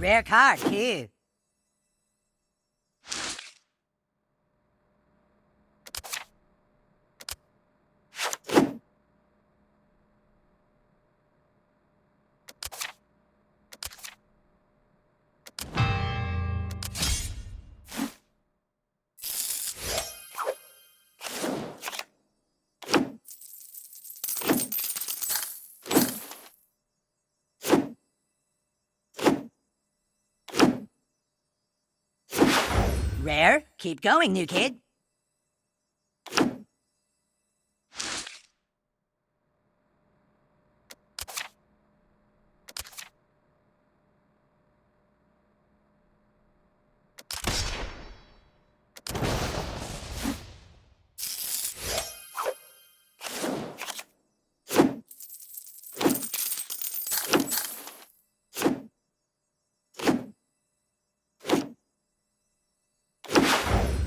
Rare card, too. Rare? Keep going, new kid.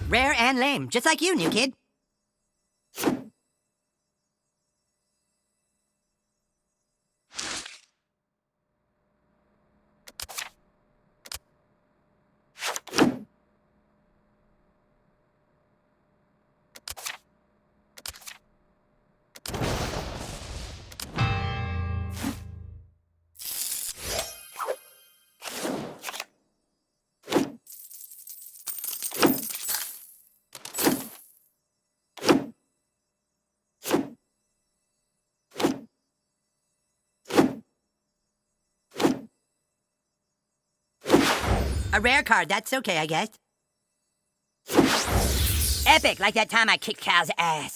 Rare and lame, just like you, new kid. A rare card, that's okay, I guess. Epic, like that time I kicked Cal's ass.